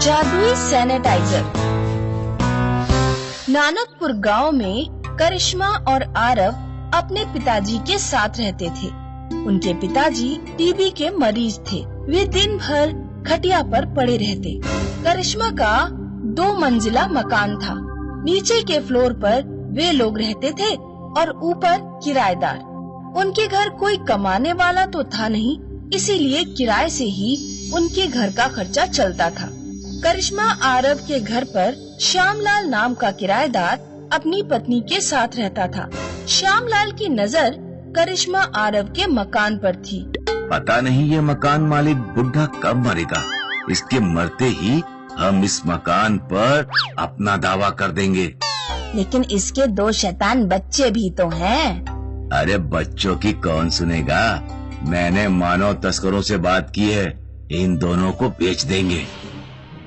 जादुई सैनिटाइजर। नानकपुर गांव में करिश्मा और आरव अपने पिताजी के साथ रहते थे। उनके पिताजी टीबी के मरीज थे। वे दिन भर खटिया पर पड़े रहते। करिश्मा का 2 मंजिला मकान था। नीचे के फ्लोर पर वे लोग रहते थे और ऊपर किराएदार। उनके घर कोई कमाने वाला तो था नहीं, इसीलिए किराए से ही उनके घर का खर्चा चलता था। करिश्मा आरव के घर पर श्यामलाल नाम का किराएदार अपनी पत्नी के साथ रहता था। श्यामलाल की नजर करिश्मा आरव के मकान पर थी। पता नहीं ये मकान मालिक बुढ़ा कब मरेगा। इसके मरते ही हम इस मकान पर अपना दावा कर देंगे। लेकिन इसके 2 शैतान बच्चे भी तो हैं। अरे बच्चों की कौन सुनेगा। मैंने मानव तस्करों से बात की है, इन दोनों को बेच देंगे।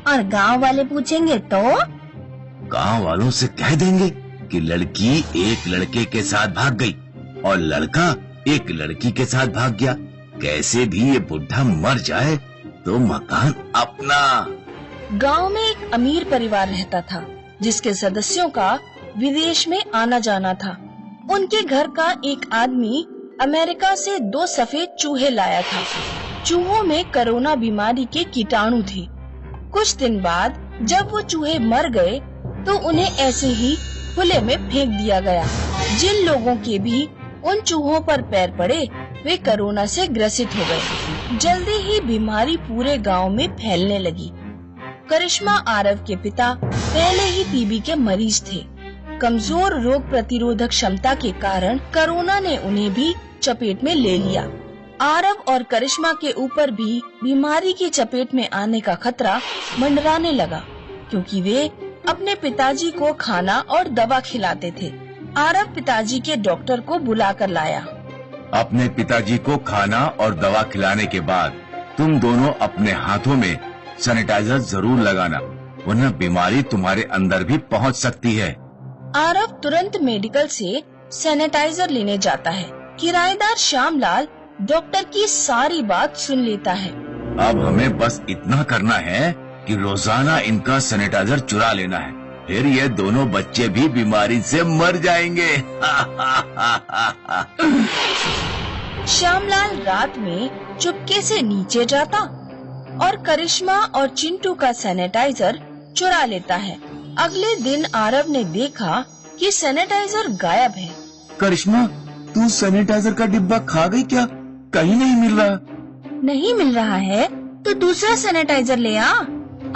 और गांव वाले पूछेंगे तो? गांव वालों से कह देंगे कि लड़की एक लड़के के साथ भाग गई और लड़का एक लड़की के साथ भाग गया। कैसे भी ये बुढ़ा मर जाए तो मकान अपना। गांव में एक अमीर परिवार रहता था जिसके सदस्यों का विदेश में आना जाना था। उनके घर का एक आदमी अमेरिका से 2 सफेद चूहे लाया था। चूहों में कोरोना बीमारी के कीटाणु थे। कुछ दिन बाद जब वो चूहे मर गए तो उन्हें ऐसे ही खुले में फेंक दिया गया। जिन लोगों के भी उन चूहों पर पैर पड़े वे कोरोना से ग्रसित हो गए। जल्दी ही बीमारी पूरे गांव में फैलने लगी। करिश्मा आरव के पिता पहले ही टीबी के मरीज थे। कमजोर रोग प्रतिरोधक क्षमता के कारण कोरोना ने उन्हें भी चपेट में ले लिया। आरव और करिश्मा के ऊपर भी बीमारी की चपेट में आने का खतरा मंडराने लगा, क्योंकि वे अपने पिताजी को खाना और दवा खिलाते थे। आरव पिताजी के डॉक्टर को बुला कर लाया। अपने पिताजी को खाना और दवा खिलाने के बाद तुम दोनों अपने हाथों में सैनिटाइजर जरूर लगाना, वरना बीमारी तुम्हारे अंदर भी पहुंच सकती है। आरव तुरंत मेडिकल से सैनिटाइजर लेने जाता है। किराएदार श्यामलाल डॉक्टर की सारी बात सुन लेता है। अब हमें बस इतना करना है कि रोजाना इनका सैनिटाइजर चुरा लेना है, फिर ये दोनों बच्चे भी बीमारी से मर जाएंगे। श्यामलाल रात में चुपके से नीचे जाता और करिश्मा और चिंटू का सैनिटाइजर चुरा लेता है। अगले दिन आरव ने देखा कि सैनिटाइजर गायब है। करिश्मा, तू सैनिटाइजर का डिब्बा खा गई क्या? कहीं नहीं मिल रहा। नहीं मिल रहा है तो दूसरा सैनिटाइजर ले आ।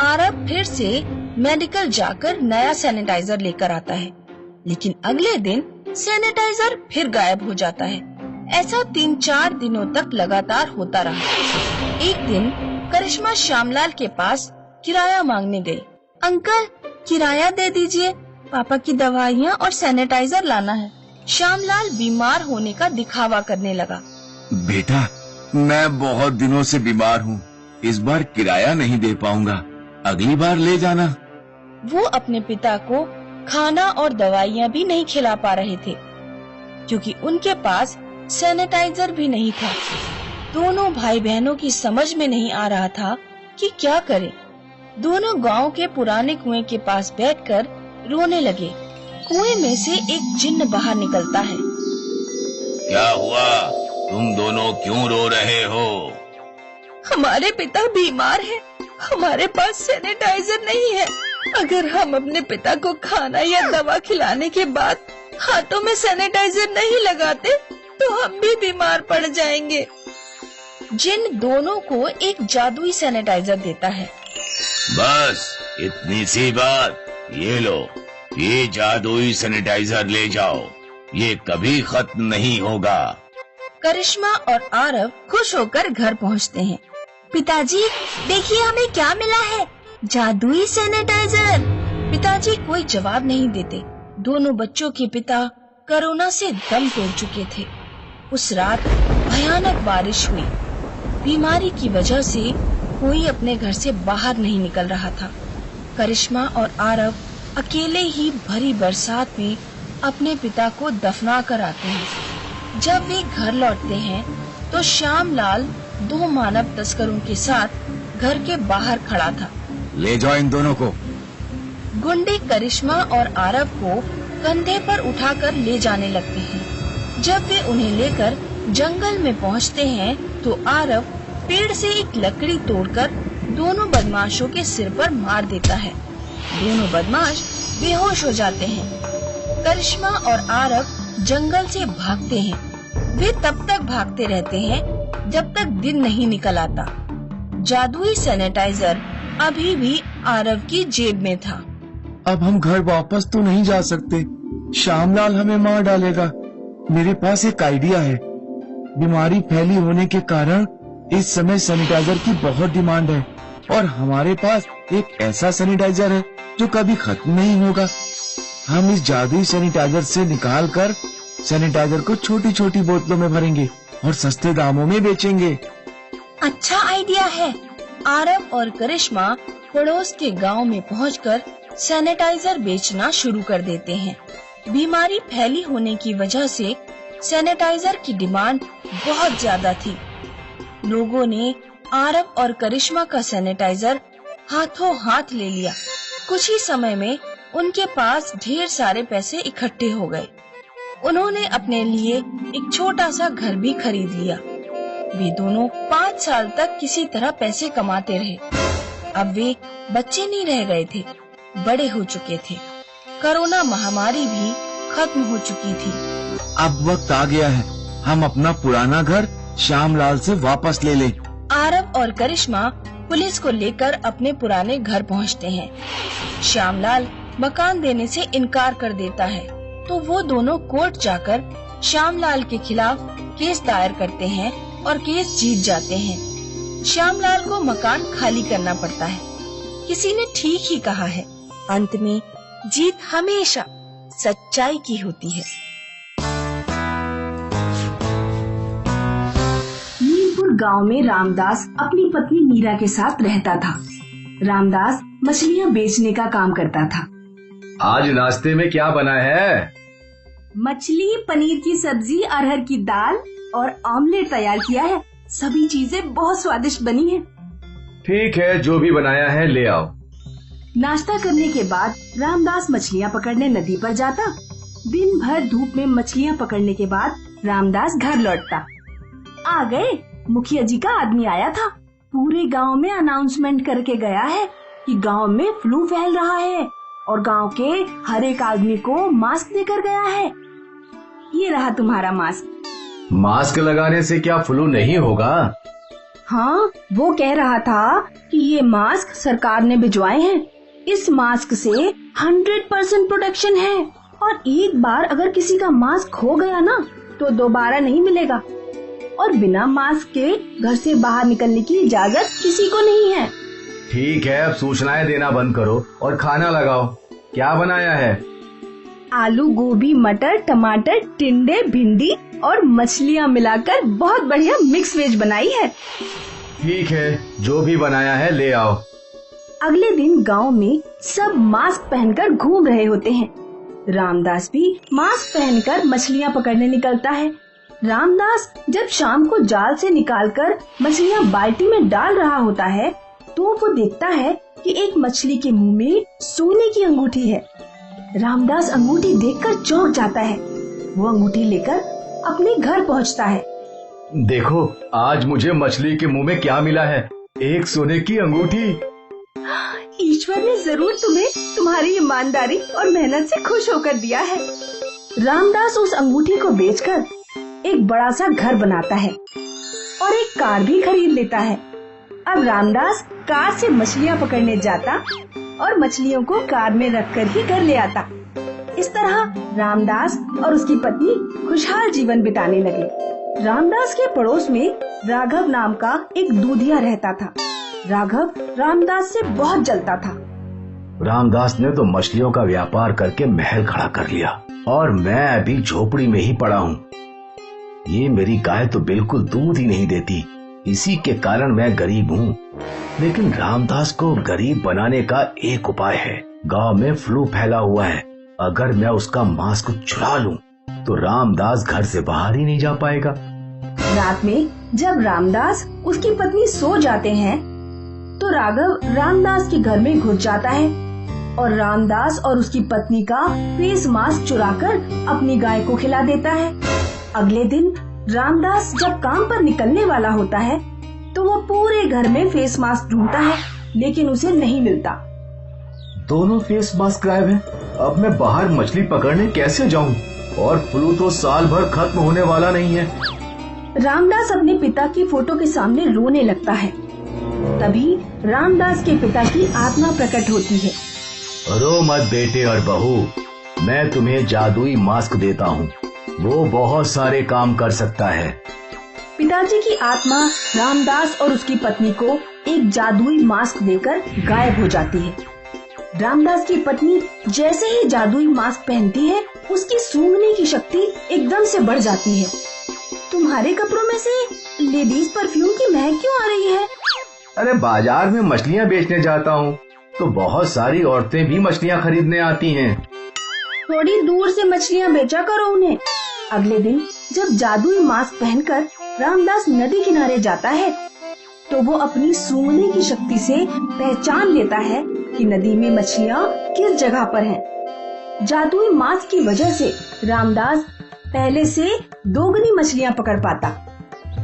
आरव फिर से मेडिकल जाकर नया सैनिटाइजर लेकर आता है, लेकिन अगले दिन सैनिटाइजर फिर गायब हो जाता है। ऐसा 3-4 दिनों तक लगातार होता रहा। एक दिन करिश्मा श्यामलाल के पास किराया मांगने गई। अंकल, किराया दे दीजिए, पापा की दवाइयाँ और सैनिटाइजर लाना है। श्यामलाल बीमार होने का दिखावा करने लगा। बेटा, मैं बहुत दिनों से बीमार हूँ, इस बार किराया नहीं दे पाऊंगा, अगली बार ले जाना। वो अपने पिता को खाना और दवाइयाँ भी नहीं खिला पा रहे थे, क्योंकि उनके पास सैनिटाइजर भी नहीं था। दोनों भाई बहनों की समझ में नहीं आ रहा था कि क्या करें। दोनों गांव के पुराने कुएं के पास बैठकर रोने लगे। कुएं में से एक जिन्न बाहर निकलता है। क्या हुआ? तुम दोनों क्यों रो रहे हो? हमारे पिता बीमार हैं, हमारे पास सैनिटाइजर नहीं है। अगर हम अपने पिता को खाना या दवा खिलाने के बाद हाथों में सैनिटाइजर नहीं लगाते तो हम भी बीमार पड़ जाएंगे। जिन दोनों को एक जादुई सैनिटाइजर देता है। बस इतनी सी बात, ये लो, ये जादुई सैनिटाइजर ले जाओ, ये कभी खत्म नहीं होगा। करिश्मा और आरव खुश होकर घर पहुंचते हैं। पिताजी, देखिए हमें क्या मिला है, जादुई सैनिटाइजर। पिताजी कोई जवाब नहीं देते। दोनों बच्चों के पिता कोरोना से दम तोड़ चुके थे। उस रात भयानक बारिश हुई। बीमारी की वजह से कोई अपने घर से बाहर नहीं निकल रहा था। करिश्मा और आरव अकेले ही भरी बरसात में अपने पिता को दफना कर आते हैं। जब वे घर लौटते हैं तो श्यामलाल 2 मानव तस्करों के साथ घर के बाहर खड़ा था। ले जाओ इन दोनों को। गुंडे करिश्मा और आरव को कंधे पर उठाकर ले जाने लगते हैं। जब वे उन्हें लेकर जंगल में पहुंचते हैं तो आरव पेड़ से एक लकड़ी तोड़कर दोनों बदमाशों के सिर पर मार देता है। दोनों बदमाश बेहोश हो जाते हैं। करिश्मा और आरव जंगल से भागते हैं। वे तब तक भागते रहते हैं जब तक दिन नहीं निकल आता। जादुई सैनिटाइजर अभी भी आरव की जेब में था। अब हम घर वापस तो नहीं जा सकते, श्यामलाल हमें मार डालेगा। मेरे पास एक आइडिया है। बीमारी फैली होने के कारण इस समय सैनिटाइजर की बहुत डिमांड है और हमारे पास एक ऐसा सैनिटाइजर है जो कभी खत्म नहीं होगा। हम इस जादुई सैनिटाइजर से निकालकर सैनिटाइजर को छोटी छोटी बोतलों में भरेंगे और सस्ते दामों में बेचेंगे। अच्छा आइडिया है। आरव और करिश्मा पड़ोस के गांव में पहुंचकर सैनिटाइजर बेचना शुरू कर देते हैं। बीमारी फैली होने की वजह से सैनिटाइजर की डिमांड बहुत ज्यादा थी। लोगों ने आरव और करिश्मा का सैनिटाइजर हाथों हाथ ले लिया। कुछ ही समय में उनके पास ढेर सारे पैसे इकट्ठे हो गए। उन्होंने अपने लिए एक छोटा सा घर भी खरीद लिया। वे दोनों 5 साल तक किसी तरह पैसे कमाते रहे। अब वे बच्चे नहीं रह गए थे, बड़े हो चुके थे। कोरोना महामारी भी खत्म हो चुकी थी। अब वक्त आ गया है, हम अपना पुराना घर श्यामलाल से वापस ले लें। आरव और करिश्मा पुलिस को लेकर अपने पुराने घर पहुंचते हैं। श्यामलाल मकान देने से इनकार कर देता है, तो वो दोनों कोर्ट जाकर श्यामलाल के खिलाफ केस दायर करते हैं और केस जीत जाते हैं। श्यामलाल को मकान खाली करना पड़ता है। किसी ने ठीक ही कहा है, अंत में जीत हमेशा सच्चाई की होती है। नीलपुर गांव में रामदास अपनी पत्नी मीरा के साथ रहता था। रामदास मछलियां बेचने का काम करता था। आज नाश्ते में क्या बना है? मछली, पनीर की सब्जी, अरहर की दाल और ऑमलेट तैयार किया है। सभी चीजें बहुत स्वादिष्ट बनी हैं। ठीक है, जो भी बनाया है ले आओ। नाश्ता करने के बाद रामदास मछलियां पकड़ने नदी पर जाता। दिन भर धूप में मछलियां पकड़ने के बाद रामदास घर लौटता। आ गए, मुखिया जी का आदमी आया था। पूरे गांव में अनाउंसमेंट करके गया है कि गांव में फ्लू फैल रहा है और गांव के हर एक आदमी को मास्क देकर गया है। ये रहा तुम्हारा मास्क। मास्क लगाने से क्या फ्लू नहीं होगा? हाँ, वो कह रहा था कि ये मास्क सरकार ने भिजवाए हैं। इस मास्क से 100% प्रोटेक्शन है और एक बार अगर किसी का मास्क खो गया ना तो दोबारा नहीं मिलेगा। और बिना मास्क के घर से बाहर निकलने की इजाजत किसी को नहीं है। ठीक है, अब सूचनाएं देना बंद करो और खाना लगाओ। क्या बनाया है? आलू, गोभी, मटर, टमाटर, टिंडे, भिंडी और मछलियाँ मिलाकर बहुत बढ़िया मिक्स वेज बनाई है। ठीक है, जो भी बनाया है ले आओ। अगले दिन गांव में सब मास्क पहनकर घूम रहे होते हैं। रामदास भी मास्क पहनकर मछलियाँ पकड़ने निकलता है। रामदास जब शाम को जाल से निकालकर मछलियाँ बाल्टी में डाल रहा होता है तो वो देखता है कि एक मछली के मुंह में सोने की अंगूठी है। रामदास अंगूठी देखकर चौंक जाता है। वो अंगूठी लेकर अपने घर पहुंचता है। देखो, आज मुझे मछली के मुंह में क्या मिला है, एक सोने की अंगूठी। ईश्वर ने जरूर तुम्हें तुम्हारी ईमानदारी और मेहनत से खुश होकर दिया है। रामदास उस अंगूठी को बेचकर एक बड़ा सा घर बनाता है और एक कार भी खरीद लेता है। अब रामदास कार से मछलियाँ पकड़ने जाता और मछलियों को कार में रखकर ही घर ले आता। इस तरह रामदास और उसकी पत्नी खुशहाल जीवन बिताने लगे। रामदास के पड़ोस में राघव नाम का एक दूधिया रहता था। राघव रामदास से बहुत जलता था। रामदास ने तो मछलियों का व्यापार करके महल खड़ा कर लिया और मैं अभी झोपड़ी में ही पड़ा हूँ। ये मेरी गाय तो बिल्कुल दूध ही नहीं देती, इसी के कारण मैं गरीब हूँ। लेकिन रामदास को गरीब बनाने का एक उपाय है। गांव में फ्लू फैला हुआ है, अगर मैं उसका मास्क चुरा लूं तो रामदास घर से बाहर ही नहीं जा पाएगा। रात में जब रामदास उसकी पत्नी सो जाते हैं तो राघव रामदास के घर में घुस जाता है और रामदास और उसकी पत्नी का फेस मास्क चुराकर अपनी गाय को खिला देता है। अगले दिन रामदास जब काम पर निकलने वाला होता है तो वो पूरे घर में फेस मास्क ढूंढता है, लेकिन उसे नहीं मिलता। दोनों फेस मास्क गायब हैं। अब मैं बाहर मछली पकड़ने कैसे जाऊं? और फ्लू तो साल भर खत्म होने वाला नहीं है। रामदास अपने पिता की फोटो के सामने रोने लगता है। तभी रामदास के पिता की आत्मा प्रकट होती है। रो मत बेटे और बहू, मैं तुम्हें जादुई मास्क देता हूँ। वो बहुत सारे काम कर सकता है। पिताजी की आत्मा रामदास और उसकी पत्नी को एक जादुई मास्क देकर गायब हो जाती है। रामदास की पत्नी जैसे ही जादुई मास्क पहनती है, उसकी सूंघने की शक्ति एकदम से बढ़ जाती है। तुम्हारे कपड़ों में से लेडीज परफ्यूम की महक क्यों आ रही है? अरे बाजार में मछलियाँ बेचने जाता हूँ तो बहुत सारी औरतें भी मछलियाँ खरीदने आती हैं। थोड़ी दूर से मछलियाँ बेचा करो उन्हें। अगले दिन जब जादुई मास्क पहनकर रामदास नदी किनारे जाता है तो वो अपनी सूंघने की शक्ति से पहचान लेता है कि नदी में मछलियाँ किस जगह पर हैं। जादुई मास्क की वजह से रामदास पहले से दोगुनी मछलियाँ पकड़ पाता।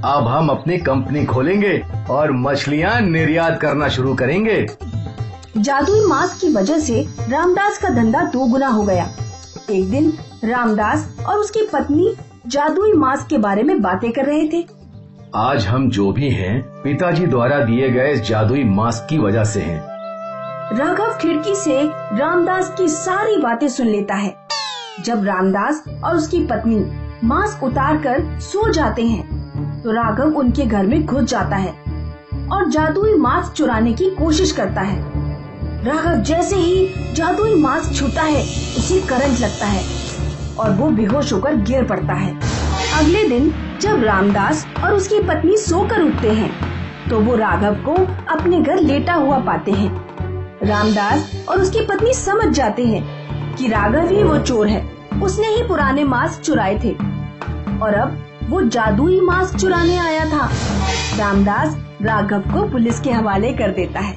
अब हम अपनी कंपनी खोलेंगे और मछलियाँ निर्यात करना शुरू करेंगे। जादुई मास्क की वजह से रामदास का धंधा दोगुना हो गया। एक दिन रामदास और उसकी पत्नी जादुई मास्क के बारे में बातें कर रहे थे। आज हम जो भी हैं, पिताजी द्वारा दिए गए इस जादुई मास्क की वजह से हैं। राघव खिड़की से रामदास की सारी बातें सुन लेता है। जब रामदास और उसकी पत्नी मास्क उतारकर सो जाते हैं तो राघव उनके घर में घुस जाता है और जादुई मास्क चुराने की कोशिश करता है। राघव जैसे ही जादुई मास्क छूता है, उसे करंट लगता है और वो बेहोश होकर गिर पड़ता है। अगले दिन जब रामदास और उसकी पत्नी सोकर उठते हैं तो वो राघव को अपने घर लेटा हुआ पाते हैं। रामदास और उसकी पत्नी समझ जाते हैं कि राघव ही वो चोर है। उसने ही पुराने मास्क चुराए थे और अब वो जादुई मास्क चुराने आया था। रामदास राघव को पुलिस के हवाले कर देता है।